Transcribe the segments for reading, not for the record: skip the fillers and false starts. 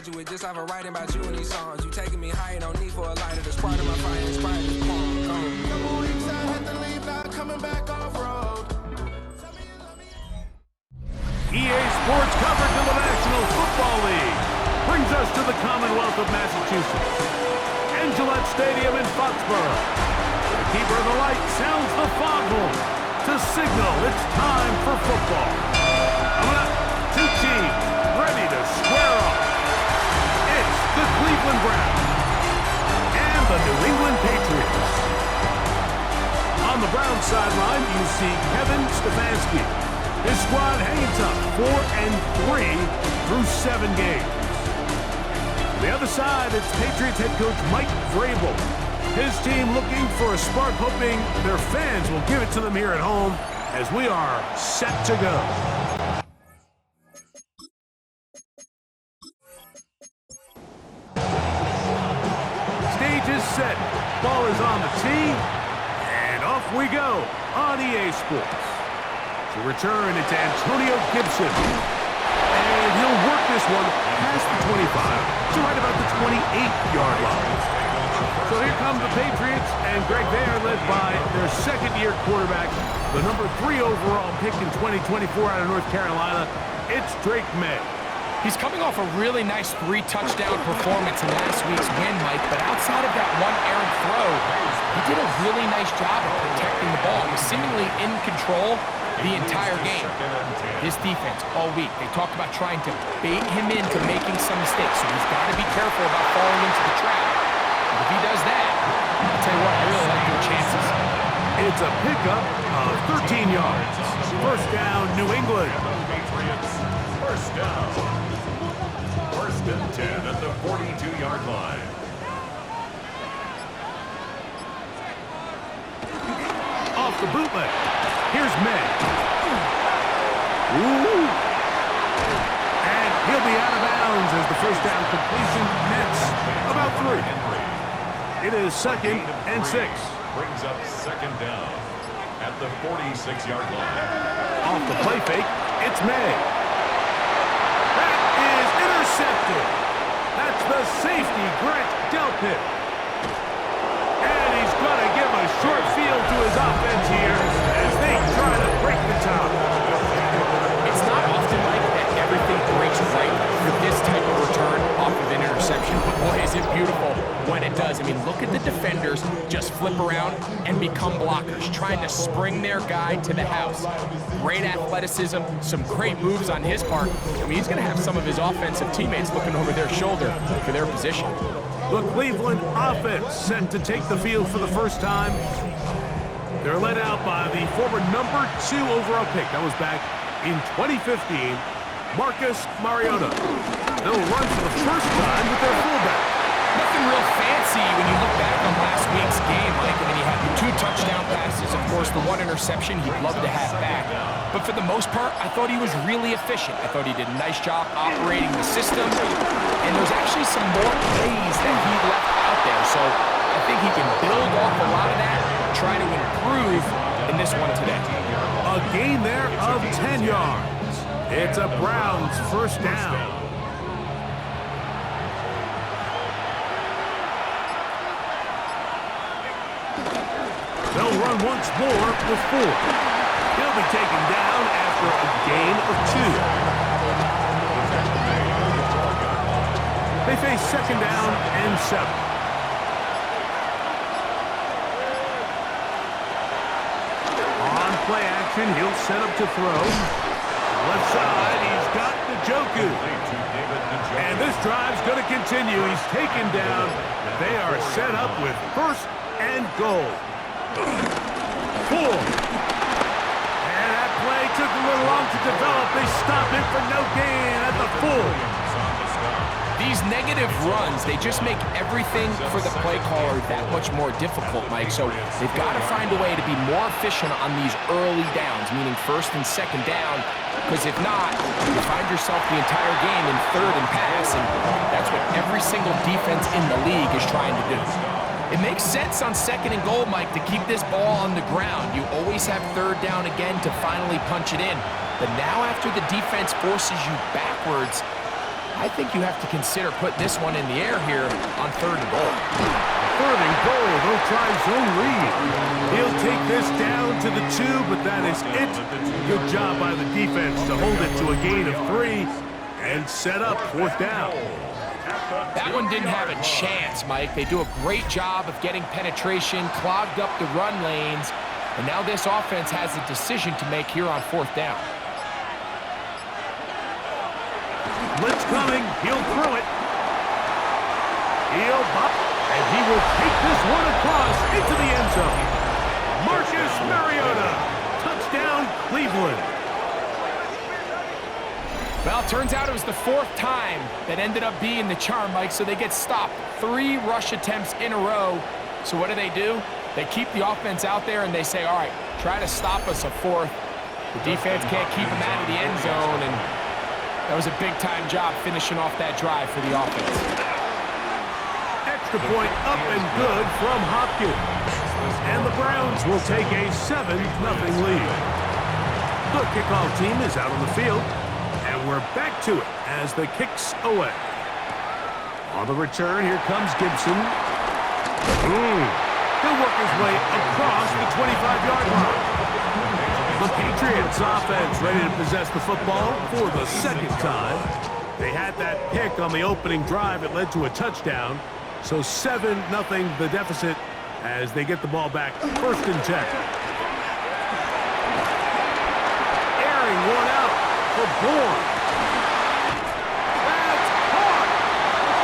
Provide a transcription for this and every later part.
graduate just off of writing about you and these songs. You taking me high, no need for a lighter. The spark of my fire inspired this poem. Couple weeks I had to leave, not coming back off road. EA Sports coverage of the National Football League brings us to the Commonwealth of Massachusetts. And Gillette Stadium in Foxborough. The keeper of the light sounds the foghorn to signal it's time for football. Coming up, two teams ready to square off. It's the Cleveland Browns and the New England Patriots. On the Browns sideline, you see Kevin Stefanski. His squad hanging tough, 4-3 through 7 games. On the other side, it's Patriots head coach Mike Vrabel. His team looking for a spark, hoping their fans will give it to them here at home as we are set to go. Stage is set, ball is on the tee, and off we go on EA Sports. To return, it's Antonio Gibson. And he'll work this one past the 25 to right about the 28-yard line. So here come the Patriots, and Greg, they are led by their second-year quarterback, the number 3 overall pick in 2024 out of North Carolina. It's Drake May. He's coming off a really nice 3-touchdown performance in last week's win, Mike, but outside of that one errant throw, he did a really nice job of protecting the ball. He was seemingly in control the entire game. This defense, all week, they talked about trying to bait him into making some mistakes, so he's got to be careful about falling into the trap. But if he does that, I'll tell you what, I really like their chances. It's a pickup of 13 yards. First down, New England. First down. First and 10 at the 42-yard line. Off the bootleg. Here's May. Ooh. And he'll be out of bounds as the first down completion nets about 3. It is second and 6. Brings up second down at the 46-yard line. Off the play fake, it's May. That is intercepted. That's the safety, Grant Delpit. And he's going to give a short field to his offense here as they try to break the top. It's not often like that everything breaks right for this type of return off of an interception, but boy, is it beautiful when it does. I mean, look at the defenders just flip around and become blockers, trying to spring their guy to the house. Great athleticism, some great moves on his part. I mean, he's going to have some of his offensive teammates looking over their shoulder for their position. The Cleveland offense set to take the field for the first time. They're led out by the former number 2 overall pick. That was back in 2015, Marcus Mariota. They'll run for the first time with their fullback. Nothing real fancy when you look back on last week's game, Mike. I mean, he had the 2 touchdown passes, of course, the 1 interception he'd love to have back. But for the most part, I thought he was really efficient. I thought he did a nice job operating the system. And there's actually some more plays that he left out there. So I think he can build off a lot of that, try to improve in this one today. A gain there of 10 yards. It's a Browns first down. They'll run once more with 4. He'll be taken down after a gain of 2. They face second down and 7. On play action, he'll set up to throw. Left side, he's got Njoku. And this drive's going to continue. He's taken down. They are set up with first and goal. 4. And that play took a little long to develop. They stop it for no gain at the 4. These negative runs, they just make everything for the play caller that much more difficult, Mike. So they've got to find a way to be more efficient on these early downs, meaning first and second down, because if not, you find yourself the entire game in third and pass, and that's what every single defense in the league is trying to do. It makes sense on second and goal, Mike, to keep this ball on the ground. You always have third down again to finally punch it in. But now after the defense forces you backwards, I think you have to consider putting this one in the air here on 3rd and goal. 3rd and goal, they'll try zone read. He'll take this down to the 2, but that is it. Good job by the defense to hold it to a gain of 3 and set up 4th down. That one didn't have a chance, Mike. They do a great job of getting penetration, clogged up the run lanes, and now this offense has a decision to make here on 4th down. Blitz coming, he'll throw it. He'll bop, and he will take this one across into the end zone. Marcus Mariota, touchdown Cleveland. Well, it turns out it was the 4th time that ended up being the charm, Mike, so they get stopped 3 rush attempts in a row. So what do? They keep the offense out there and they say, all right, try to stop us a 4th. The defense can't keep them out of the end zone, and that was a big-time job finishing off that drive for the offense. Extra point up and good from Hopkins. And the Browns will take a 7-0 lead. The kickoff team is out on the field, and we're back to it as the kick's away. On the return, here comes Gibson. He'll work his way across the 25-yard line. The Patriots offense ready to possess the football for the 2nd time. They had that pick on the opening drive. It led to a touchdown. So 7-0 the deficit as they get the ball back 1st and 10. Airing one out for Bourne. That's caught.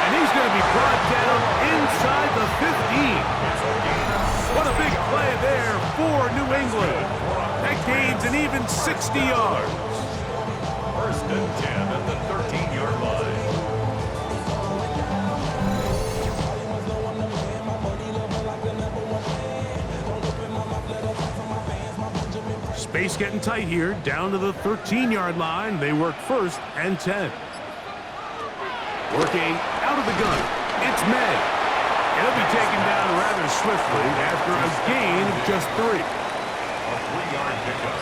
And he's going to be brought down inside the 15. What a big play there for New England. That gains an even 60 yards. 1st and 10 at the 13-yard line. Space getting tight here, down to the 13-yard line. They work 1st and 10. Working out of the gun, it's May. It'll be taken down rather swiftly after a gain of just 3. A 3-yard pickup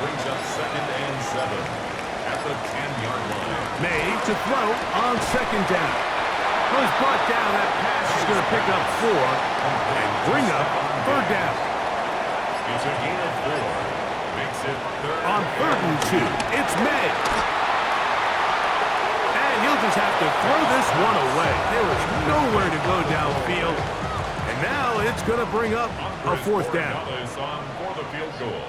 brings up 2nd and 7 at the 10-yard line. May to throw on 2nd down. Was brought down. That pass is going to pick up 4 and bring up 3rd down. It's a gain of 4. Makes it 3rd. On 3rd and 2, it's May. And he'll just have to throw this one away. There was nowhere to go downfield. And now it's going to bring up a 4th down. For the field goal.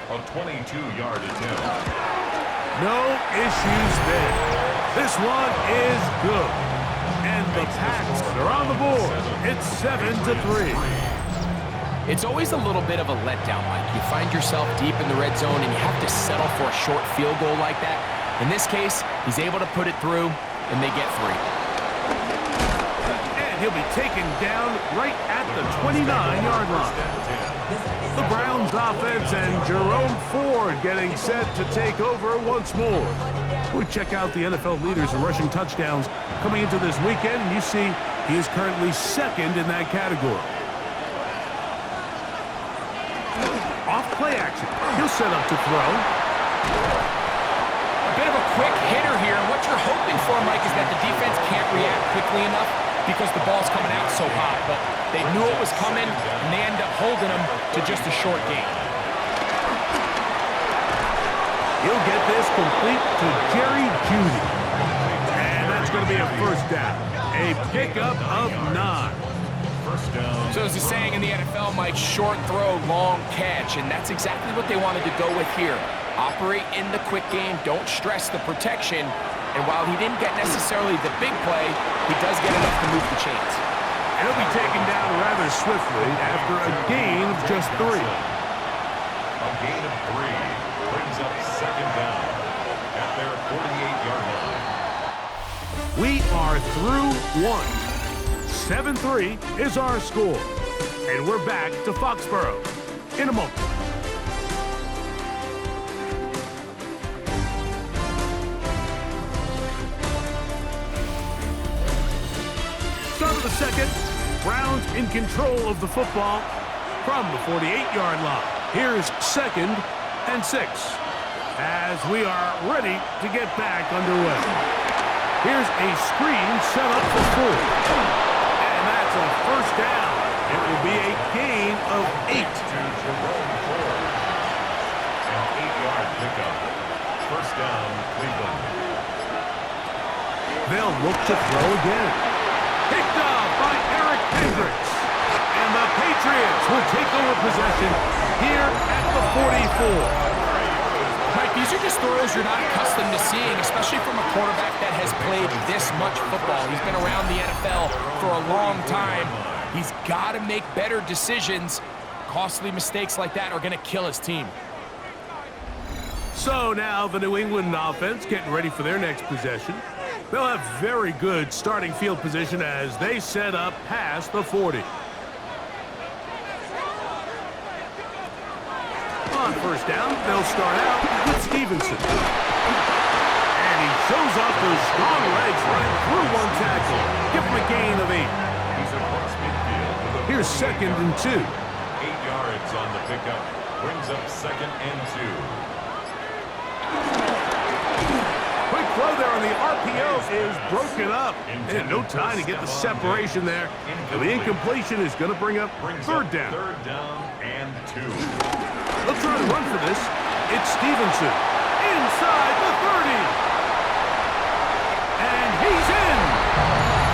A 22-yard attempt. No issues there. This one is good. And the Pats are on the board. It's 7-3. It's always a little bit of a letdown, Mike. You find yourself deep in the red zone and you have to settle for a short field goal like that. In this case, he's able to put it through, and they get 3. And he'll be taken down right at the 29-yard line. The Browns offense and Jerome Ford getting set to take over once more. We check out the NFL leaders in rushing touchdowns coming into this weekend, and you see he is currently 2nd in that category. Off play action. He'll set up to throw. A bit of a quick hitter here. What you're hoping for, Mike, is that the defense can't react quickly enough because the ball's coming out so hot. But they knew it was coming, and they end up holding them to just a short gain. He'll get this complete to Jerry Jeudy. And that's going to be a 1st down. A pickup of 9. So there's a saying in the NFL, Mike, short throw, long catch, and that's exactly what they wanted to go with here. Operate in the quick game, don't stress the protection, and while he didn't get necessarily the big play, he does get enough to move the chains. And he'll be taken down rather swiftly after a gain of just 3. A gain of 3 brings up 2nd down at their 48-yard line. We are through 1. 7-3 is our score. And we're back to Foxborough in a moment. Start of the 2nd. Browns in control of the football from the 48-yard line. Here's 2nd and 6 as we are ready to get back underway. Here's a screen set up for 4. And that's a first down. It will be a gain of 8. An 8-yard pickup. First down, Cleveland. They'll look to throw again. Picked off by Eric Hendricks. And the Patriots will take over possession here at the 44. Mike, these are just throws you're not accustomed to seeing, especially from a quarterback that has played this much football. He's been around the NFL for a long time. He's got to make better decisions. Costly mistakes like that are going to kill his team. So now the New England offense getting ready for their next possession. They'll have very good starting field position as they set up past the 40. On first down, they'll start out with Stevenson. And he shows off those strong legs right through one tackle. Give him a gain of 8. He's across midfield. Here's 2nd and 2. 8 yards on the pickup. Brings up 2nd and 2. Quick throw there on the RPO is broken up. And no time to get the separation there. And the incompletion is going to bring up 3rd down. 3rd down and 2. They'll try to run for this. It's Stevenson. Inside the 30. And he's in.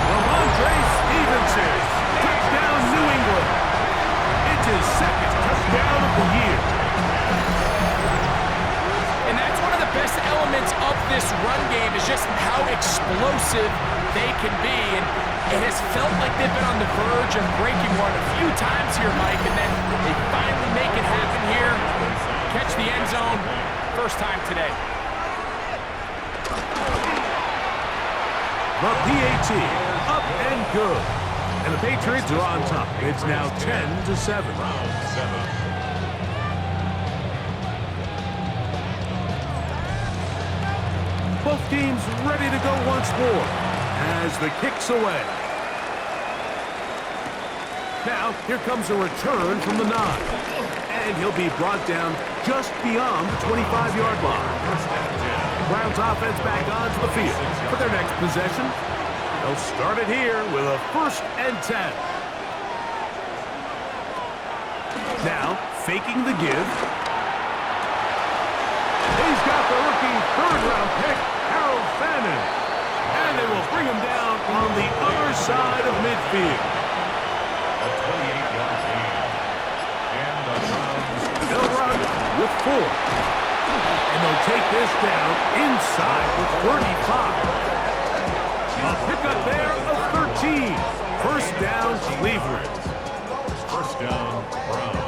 Ramondre Stevenson. Touchdown, New England. It's his 2nd touchdown of the year. And that's one of the best elements of this run game is just how explosive they can be. And it has felt like they've been on the verge of breaking one a few times here, Mike, and then they finally make it happen here. Catch the end zone, first time today. The PAT, up and good. And the Patriots are on top. It's now 10-7. Both teams ready to go once more as the kick's away. Now, here comes a return from the 9. And he'll be brought down just beyond the 25-yard line. Browns offense back onto the field for their next possession. They'll start it here with a 1st and 10. Now, faking the give. He's got the rookie 3rd-round pick, Harold Fannin. And they will bring him down on the other side of midfield. A 28-yard gain. And the Browns. They'll run with 4. And they'll take this down inside the 35. A pickup there of 13. First down, Cleveland. First down, Browns.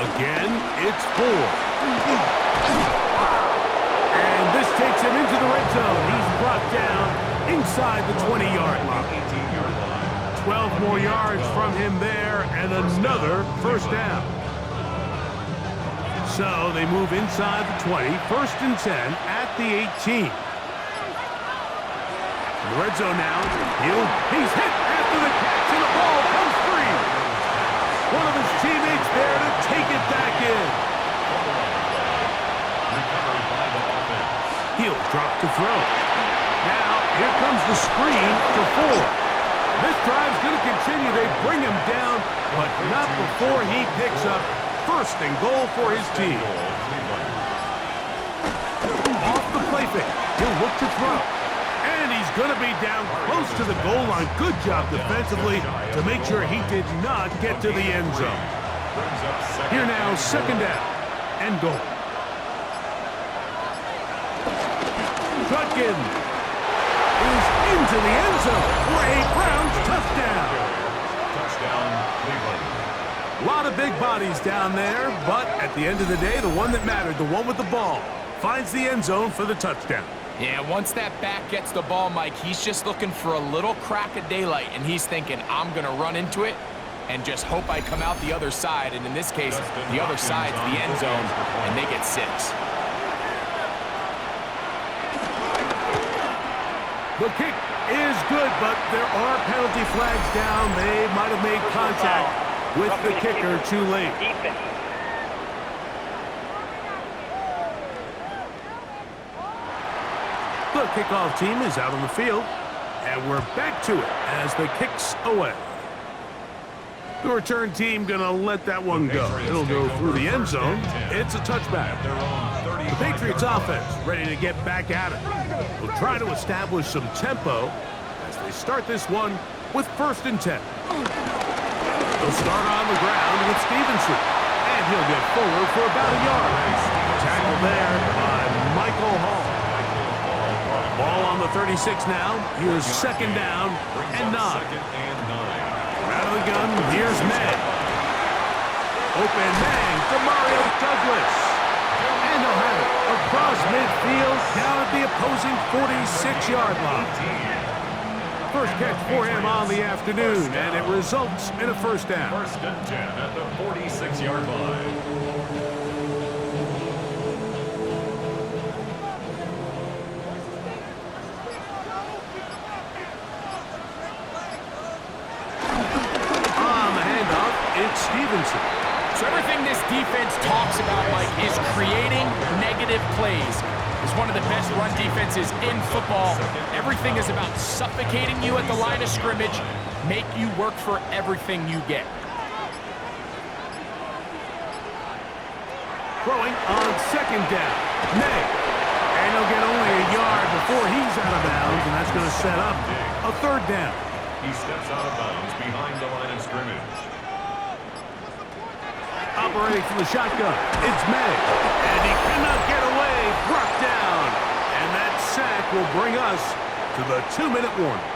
Again, it's 4. And this takes him into the red zone. He's brought down inside the 20-yard line. 18-yard line. 12 more yards from him there, and another first down. So they move inside the 20, 1st and 10 at the 18. In the red zone now. He's hit after the catch, and the ball comes free. One of his teammates there to take it back in. Recovered by the offense. He'll drop to throw. Now, here comes the screen to 4. This drive's going to continue. They bring him down, but not before he picks up 1st and goal for his team. Off the play fake. He'll look to throw. And he's going to be down close to the goal line. Good job defensively to make sure he did not get to the end zone. Here now, 2nd down and goal. Judkins is into the end zone for a Browns touchdown. Touchdown, Cleveland. A lot of big bodies down there, but at the end of the day, the one that mattered, the one with the ball, finds the end zone for the touchdown. Yeah, once that back gets the ball, Mike, he's just looking for a little crack of daylight, and he's thinking, I'm going to run into it and just hope I come out the other side. And in this case, the other side's the end zone, and they get 6. The kick is good, but there are penalty flags down. They might have made contact with the kicker too late. The kickoff team is out on the field, and we're back to it as the kick's away. The return team gonna let that one go. It'll go through the end zone. It's a touchback. The Patriots offense ready to get back at it. We'll try to establish some tempo as they start this one with 1st and 10. They'll start on the ground with Stevenson, and he'll get forward for about a yard. Tackle there by Michael Hall. Ball on the 36 now. Here's 2nd down and 9. Out of the gun, here's May. Open man to Mario Douglas. And they'll have it across midfield down at the opposing 46-yard line. First catch for him on the afternoon, and it results in a 1st down. 1st and 10 at the 46-yard line. It's Stevenson. So everything this defense talks about, Mike, is creating negative plays. It's one of the best run defenses in football. Everything is about suffocating you at the line of scrimmage, make you work for everything you get. Throwing on 2nd down. May. And he'll get only a yard before he's out of bounds, and that's going to set up a 3rd down. He steps out of bounds behind the line of scrimmage. Operating from the shotgun, it's May. And he cannot get away, brought down. And that sack will bring us to the 2-minute warning.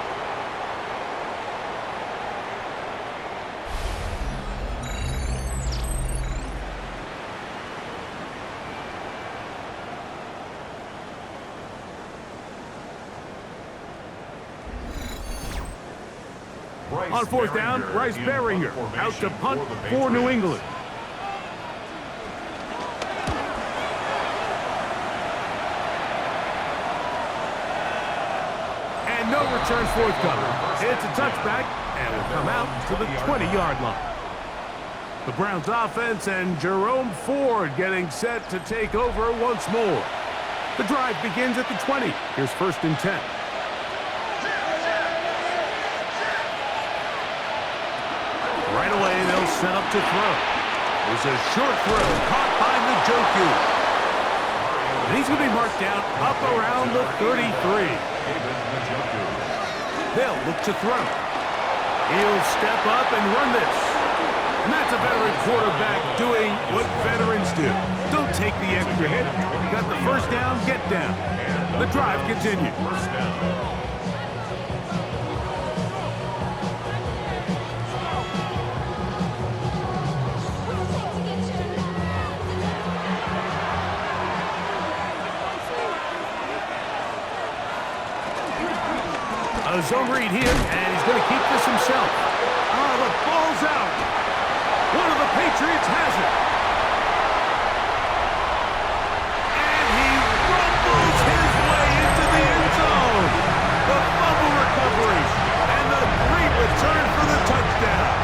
On 4th down, Bryce Beringer out to punt for New England. And no returns forthcoming. It's a touchback, and will come out to the 20-yard line. The Browns offense and Jerome Ford getting set to take over once more. The drive begins at the 20. Here's 1st and 10. Right away, they'll set up to throw. There's a short throw caught by Njoku. And he's going to be marked down up around the 33. They'll look to throw. He'll step up and run this. And that's a veteran quarterback doing what veterans do. Don't take the extra hit. Got the 1st down, get down. The drive continues. 1st down. A zone read here, and he's going to keep this himself. The ball's out. One of the Patriots has it. And he rumbles his way into the end zone. The fumble recovery, and the great return for the touchdown.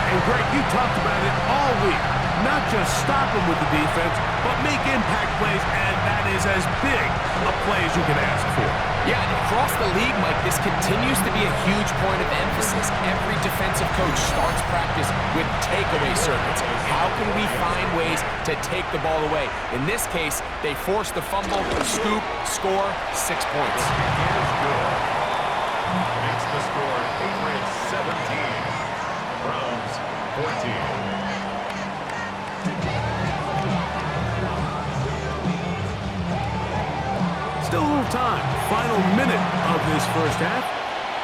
And Greg, you talked about it all week. Not just stop him with the defense, but make impact plays, and that is as big a play as you can ask for. Yeah, and across the league, Mike, this continues to be a huge point of emphasis. Every defensive coach starts practice with takeaway circuits. How can we find ways to take the ball away? In this case, they force the fumble, scoop, score, 6 points. Makes the score Patriots 17, Browns 14. Still a little time. Final minute of this 1st half.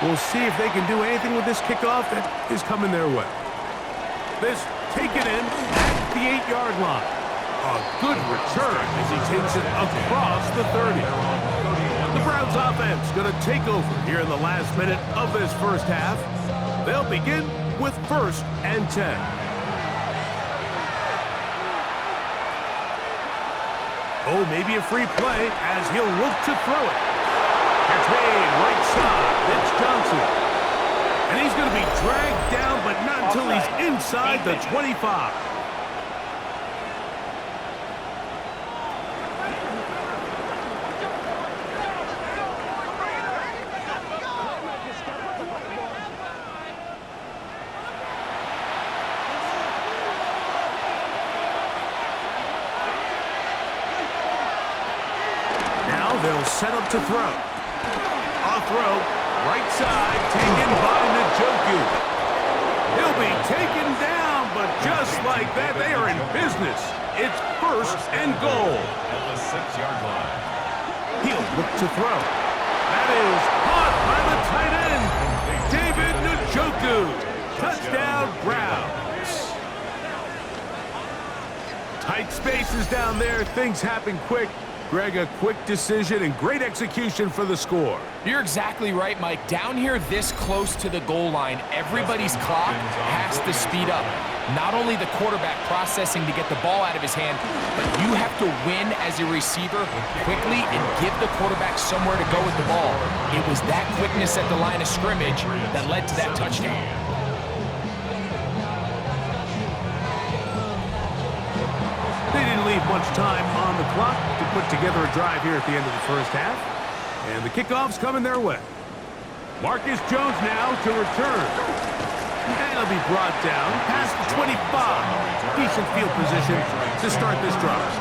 We'll see if they can do anything with this kickoff that is coming their way. This taken in at the 8-yard line. A good return as he takes it across the 30. The Browns offense going to take over here in the last minute of this 1st half. They'll begin with 1st and 10. Oh, maybe a free play as he'll look to throw it. It's made right side. It's Johnson. And he's going to be dragged down, but not until he's inside the 25. They'll set up to throw. A throw, right side, taken by Njoku. He'll be taken down, but just like that, they are in business. It's first and goal. At the 6-yard line. He'll look to throw. That is caught by the tight end, David Njoku. Touchdown, Browns. Tight spaces down there. Things happen quick. Greg, a quick decision and great execution for the score. You're exactly right, Mike. Down here this close to the goal line, everybody's clock has to speed up. Not only the quarterback processing to get the ball out of his hand, but you have to win as a receiver quickly and give the quarterback somewhere to go with the ball. It was that quickness at the line of scrimmage that led to that touchdown. They didn't leave much time on the clock to put together a drive here at the end of the first half. And the kickoff's coming their way. Marcus Jones now to return. And he'll be brought down past the 25. Decent field position to start this drive.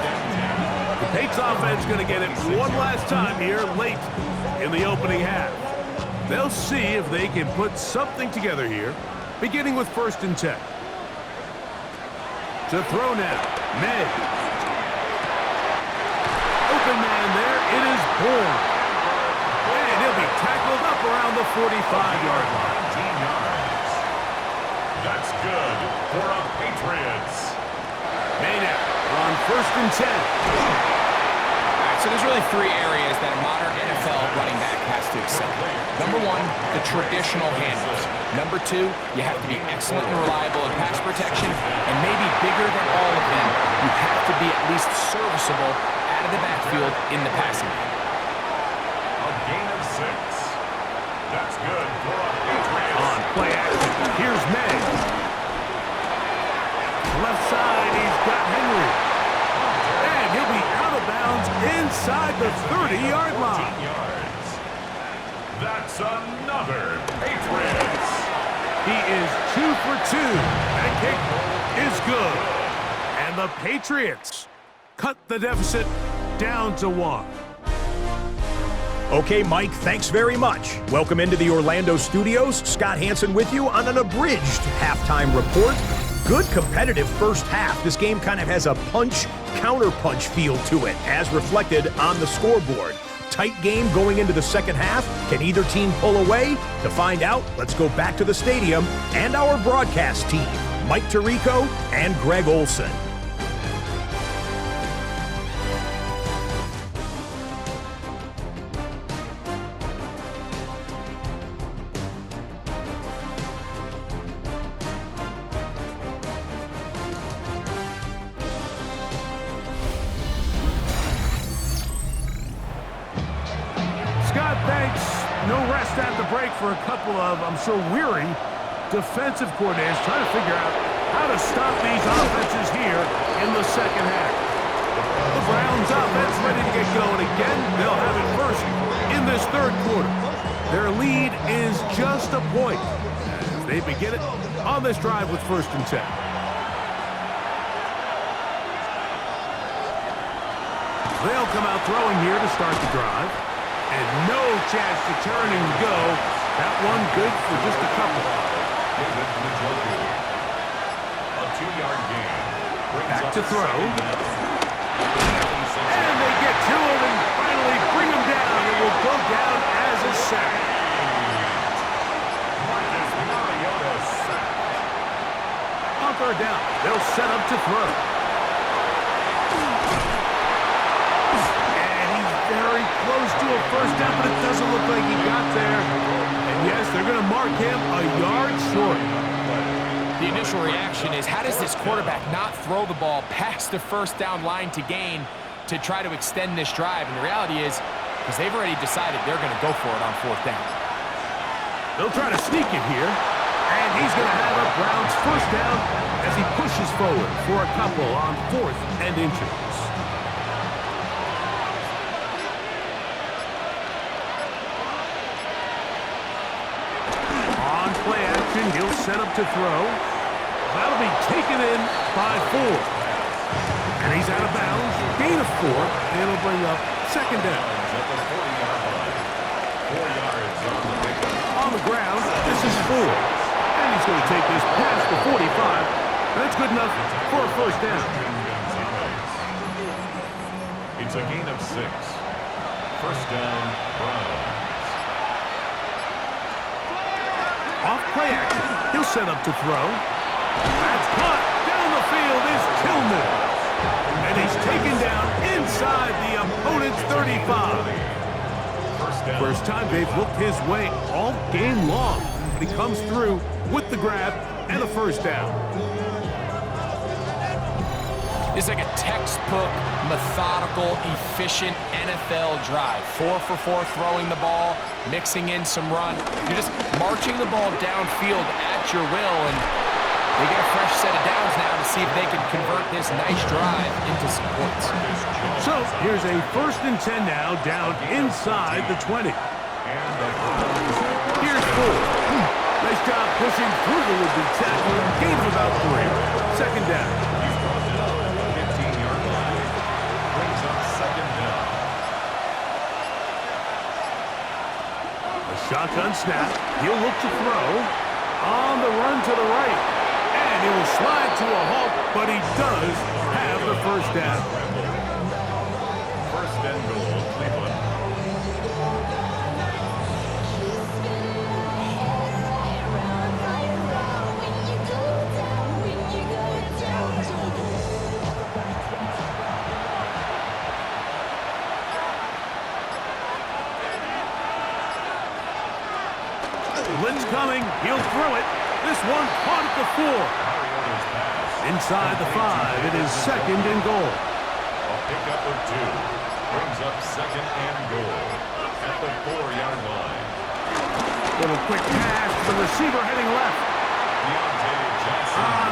The Patriots offense going to get it one last time here late in the opening half. They'll see if they can put something together here, beginning with 1st and 10. To throw now, May. Open man there, it is Bourne. And he'll be tackled up around the 45-yard line. 19 yards. That's good for the Patriots. May now on 1st and 10. All right, so there's really 3 areas that a modern NFL running back has to excel. Number 1, the traditional handles. Number 2, you have to be excellent and reliable in pass protection, and maybe bigger than all of them, you have to be at least serviceable out of the backfield in the passing game. A gain of 6. That's good for the Patriots. On play action, here's May. Left side, he's got Henry. And he'll be out of bounds inside the 30-yard line. 18 yards. That's another Patriots. He is 2 for 2. That kick is good. And the Patriots cut the deficit down to 1. Okay, Mike, thanks very much. Welcome into the Orlando studios. Scott Hansen with you on an abridged halftime report. Good competitive first half. This game kind of has a punch-counter-punch feel to it, as reflected on the scoreboard. Tight game going into the second half. Can either team pull away? To find out, let's go back to the stadium and our broadcast team, Mike Tirico and Greg Olson. No rest at the break for a couple of, I'm sure, weary defensive coordinators trying to figure out how to stop these offenses here in the second half. The Browns offense ready to get going again. They'll have it first in this third quarter. Their lead is just a point as they begin it on this drive with 1st and 10. They'll come out throwing here to start the drive. And no chance to turn and go. That one good for just a couple. A 2-yard gain. Back to throw. And they get to him and finally bring him down. It will go down as a sack. On 3rd down, they'll set up to throw. Very close to a first down, but it doesn't look like he got there. And yes, they're going to mark him a yard short. The initial reaction is, how does this quarterback not throw the ball past the 1st down line to gain? to try to extend this drive. And the reality is, because they've already decided they're going to go for it on 4th down. They'll try to sneak it here. And he's going to have a Browns first down as he pushes forward for a couple on 4th and inches. On play action, he'll set up to throw. That'll be taken in by 4. And he's out of bounds. Gain of 4. And it'll bring up 2nd down. At the 40-yard line. 4 yards on the pickup. On the ground, this is 4. And he's going to take this past the 45. And that's good enough for a first down. It's a gain of 6. First down, Browns. Off play action. He'll set up to throw. That's caught. Down the field is Tillman. And he's taken down inside the opponent's 35. First time they've looked his way all game long. He comes through with the grab and a first down. It's like a textbook, methodical, efficient NFL drive. 4 for 4 throwing the ball, mixing in some run. You're just marching the ball downfield at your will, and they get a fresh set of downs now to see if they can convert this nice drive into some points. So here's a 1st and 10 now, down inside the 20. Here's 4. Nice job pushing through the would-be tackler. Gain of about 3. 2nd down. He's brought down at the 15-yard line. Brings up 2nd down. A shotgun snap. He'll look to throw. On the run to the right. And he will slide to a halt, but he does have the first down. First and goal, Cleveland. Blitz coming. He'll throw it. This one caught at the 4. Inside the 5. It is 2nd and goal. A pickup of 2. Brings up 2nd and goal at the 4-yard line. Little quick pass to the receiver heading left.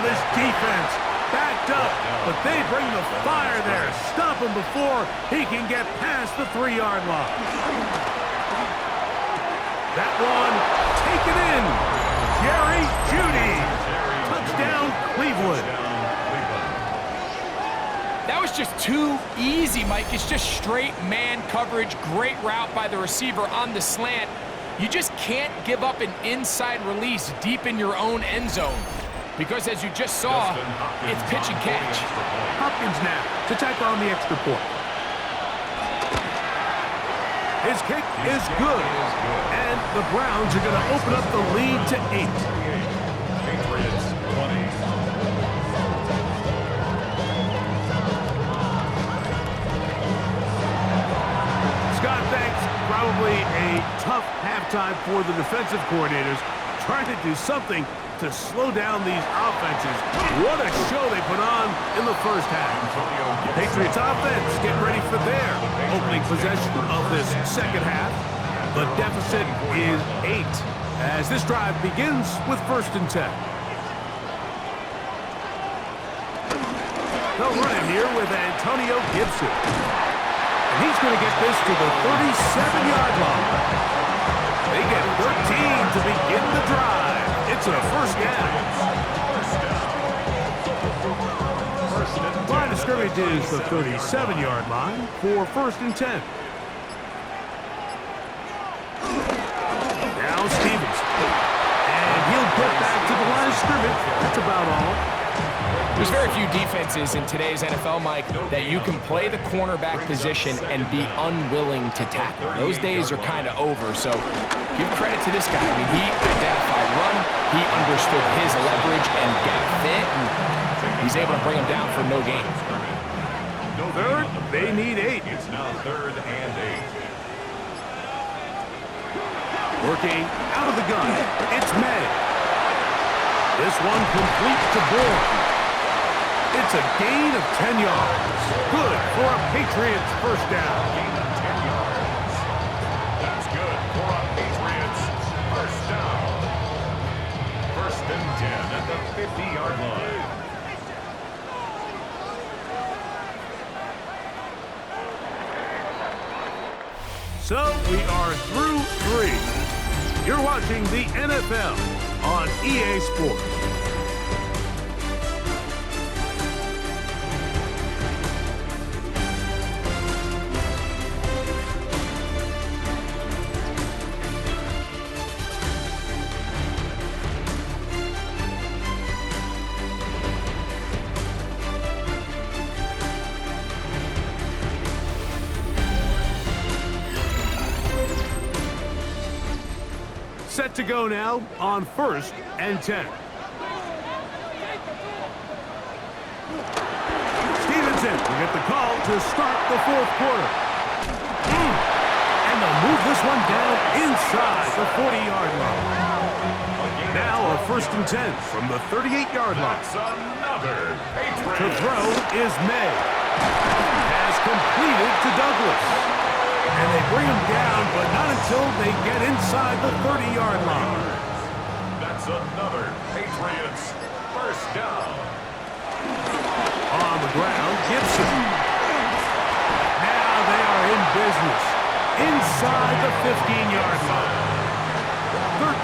This defense backed up, but they bring the fire there. Stop him before he can get past the 3-yard line. That one taken in. Jerry Jeudy. Touchdown, Cleveland. That was just too easy, Mike. It's just straight man coverage. Great route by the receiver on the slant. You just can't give up an inside release deep in your own end zone. Because as you just saw, it's pitch and catch. Hopkins now to tack on the extra point. His kick is good. And the Browns are going to open up the lead to 8. Patriots 20. Scott, thanks. Probably a tough halftime for the defensive coordinators, trying to do something to slow down these offenses. What a show they put on in the first half. Patriots offense getting ready for their opening possession of this second half. The deficit is 8 as this drive begins with 1st and 10. They'll run it here with Antonio Gibson. And he's going to get this to the 37-yard line. They get 13 to begin the drive. It's a first down. Line of scrimmage is the 37-yard line for 1st and 10. Now Stevens. And he'll get back to the line of scrimmage. That's about all. There's very few defenses in today's NFL, Mike, that you can play the cornerback position and be unwilling to tackle. Those days are kind of over, so give credit to this guy. I mean, he identified run, he understood his leverage and gap fit, and he's able to bring him down for no gain. Third, they need 8. It's now 3rd and 8. Working out of the gun, it's May. This one complete to Bourne. It's a gain of 10 yards. Good for a Patriots first down. Gain of 10 yards. That's good for a Patriots first down. First and 10 at the 50-yard line. So we are through 3. You're watching the NFL on EA Sports. Set to go now on 1st and 10. Stevenson will get the call to start the 4th quarter. And they'll move this one down inside the 40-yard line. Now a 1st and 10 from the 38-yard line. That's another Patriots. To throw is May. Has completed to Douglas. And they bring him down, but not until they get inside the 30-yard line. That's another Patriots first down. On the ground, Gibson. Now they are in business. Inside the 15-yard line.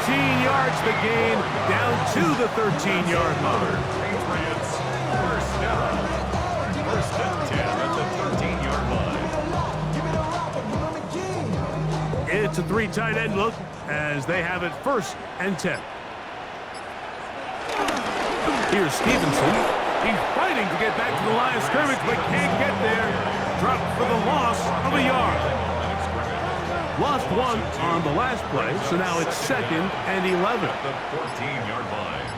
13 yards the gain, down to the 13-yard line. Patriots first down. First and 10 at the 13-yard line. It's a 3 tight end look as they have it 1st and 10. Here's Stevenson. He's fighting to get back to the line of scrimmage, but can't get there. Dropped for the loss of a yard. Lost 1 on the last play, so now it's 2nd and 11. At the 14-yard line.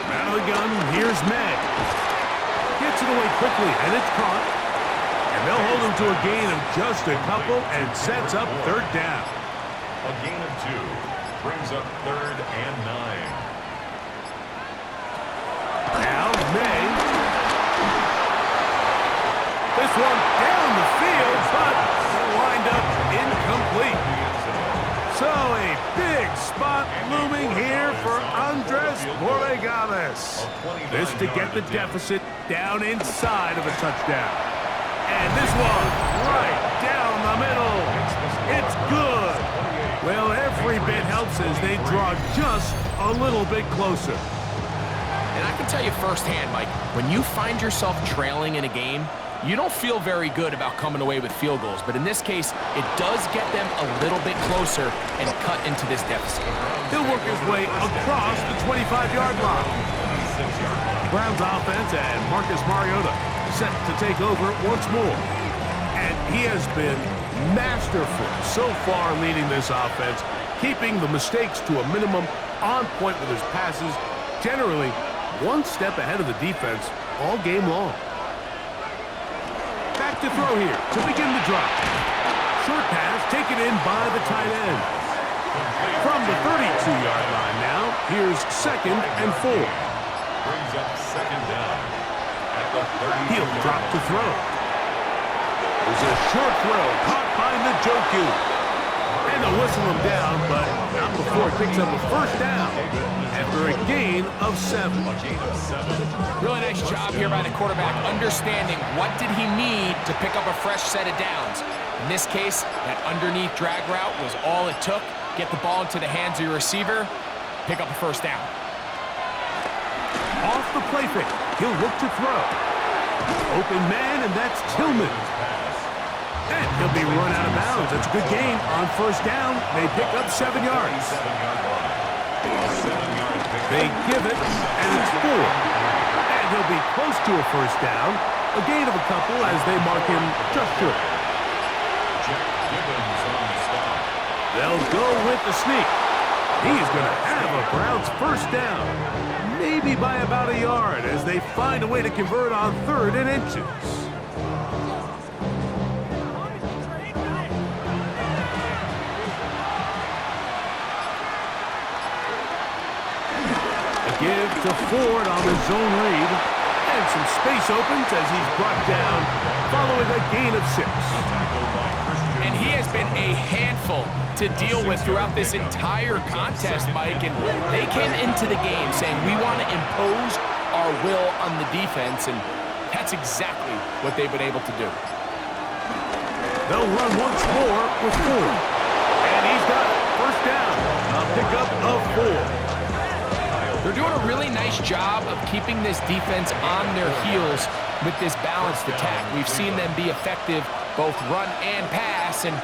Out of the gun, here's May. Gets it away quickly, and it's caught. And they'll hold him to a gain of just a couple and sets up 3rd down. A gain of 2 brings up 3rd and 9. Now May. This one down the field, but lined up incomplete. So a big spot looming here for Andres Borregales. This to get the deficit down inside of a touchdown. And this one right down the middle. It's good. Well, every bit helps as they draw just a little bit closer. And I can tell you firsthand, Mike, when you find yourself trailing in a game, you don't feel very good about coming away with field goals. But in this case, it does get them a little bit closer and cut into this deficit. He'll work his way across the 25-yard line. Browns offense and Marcus Mariota set to take over once more. And he has been masterful so far leading this offense, keeping the mistakes to a minimum, on point with his passes, generally one step ahead of the defense all game long. Back to throw here to begin the drive. Short pass taken in by the tight end. From the 32-yard line now, here's 2nd and 4. Brings up 2nd down. He'll drop to throw. There's a short throw caught by Njoku. And they'll whistle him down, but not before it picks up a 1st down after a gain of 7. Really nice job here by the quarterback, understanding what did he need to pick up a fresh set of downs. In this case, that underneath drag route was all it took. Get the ball into the hands of your receiver, pick up a 1st down. Off the play fake, he'll look to throw. Open man, and that's Tillman. And he'll be run out of bounds. That's a good gain on 1st down. They pick up 7 yards. They give it, and it's 4. And he'll be close to a 1st down. A gain of a couple as they mark him just short. They'll go with the sneak. He's going to have a Browns 1st down. Maybe by about a yard as they find a way to convert on 3rd and inches. A give to Ford on the zone read. And some space opens as he's brought down following a gain of 6. And he has been a handful to deal with throughout this entire contest, Mike. And they came into the game saying, we want to impose our will on the defense, and that's exactly what they've been able to do. They'll run once more with Ford. And he's got it. First down. A pickup of 4. They're doing a really nice job of keeping this defense on their heels with this balanced attack. We've seen them be effective both run and pass, and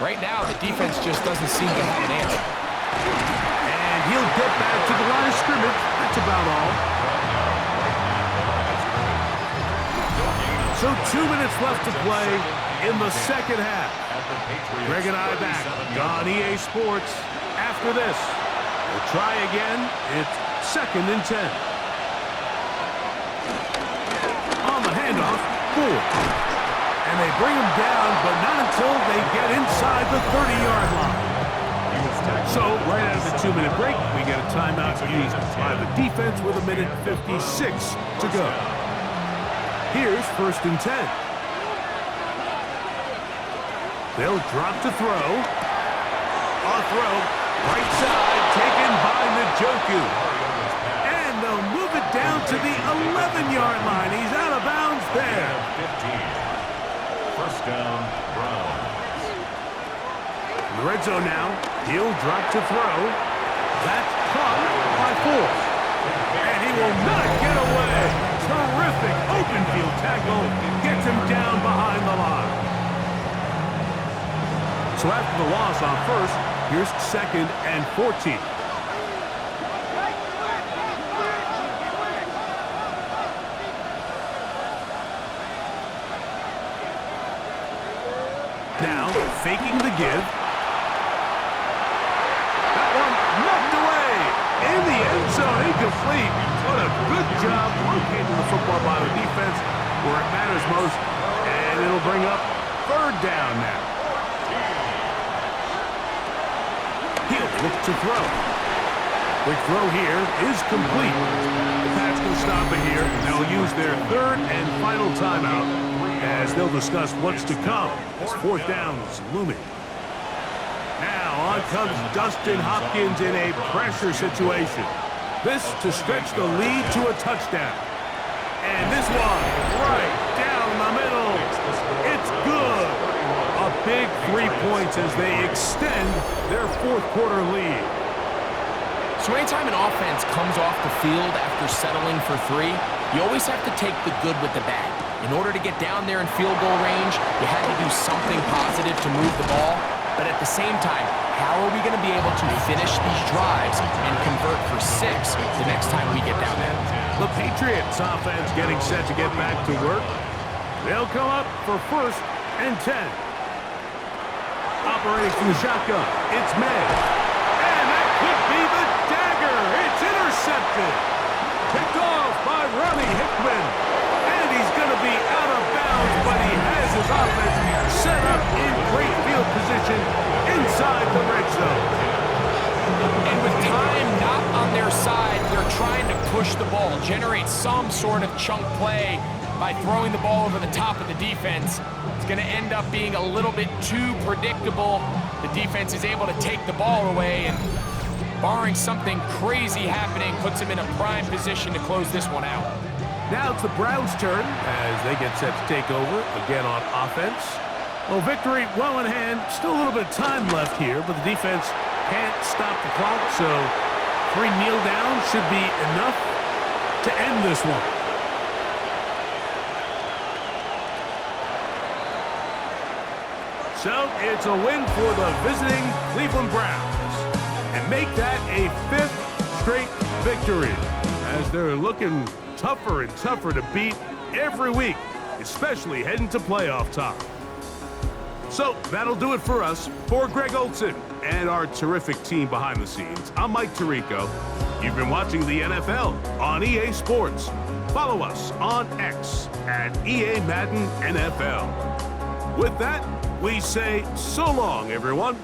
right now the defense just doesn't seem to have an answer. And he'll get back to the line of scrimmage. That's about all. So 2 minutes left to play in the second half. Greg and I back on EA Sports after this. We'll try again. It's 2nd and 10. On the handoff, Ford. And they bring him down, but not until they get inside the 30-yard line. So, right out of the 2-minute break, we get a timeout used by the defense with 1:56 to go. Here's 1st and 10. They'll drop to throw. On throw, right side, taken by Njoku. And they'll move it down to the 11-yard line. He's out of bounds there. 15. First down, Browns. In the red zone now, he'll drop to throw. That's caught by Ford. And he will not get away. Terrific open field tackle. Gets him down behind the line. So after the loss on 1st, here's 2nd and 14. Now, faking the give. That one knocked away. In the end zone, incomplete. What a good job locating the football by the defense where it matters most. And it'll bring up 3rd down now. He'll look to throw. Quick throw here is complete. The Pats can stop it here. They'll use their 3rd and final timeout as they'll discuss what's to come as 4th down is looming. Now on comes Dustin Hopkins in a pressure situation. This to stretch the lead to a touchdown. And this one right down the middle. It's good. A big 3 points as they extend their 4th quarter lead. So anytime an offense comes off the field after settling for 3, you always have to take the good with the bad. In order to get down there in field goal range, you had to do something positive to move the ball. But at the same time, how are we going to be able to finish these drives and convert for 6 the next time we get down there? The Patriots offense getting set to get back to work. They'll come up for 1st and 10. Operating from the shotgun, it's May. And that could be the dagger. It's intercepted. Picked off by Ronnie Hickman. And he's going to be out of bounds, but he has his offense set up in great field position inside the red zone. And with time not on their side, they're trying to push the ball, generate some sort of chunk play by throwing the ball over the top of the defense. It's going to end up being a little bit too predictable. The defense is able to take the ball away, and barring something crazy happening, puts them in a prime position to close this one out. Now it's the Browns' turn as they get set to take over again on offense. Well, victory well in hand. Still a little bit of time left here, but the defense can't stop the clock, so 3 kneel downs should be enough to end this one. So it's a win for the visiting Cleveland Browns and make that a 5th straight victory as they're looking tougher and tougher to beat every week, especially heading to playoff time. So that'll do it for us. For Greg Olson and our terrific team behind the scenes, I'm Mike Tirico. You've been watching the NFL on EA Sports. Follow us on X at EA Madden NFL. With that, we say so long, everyone.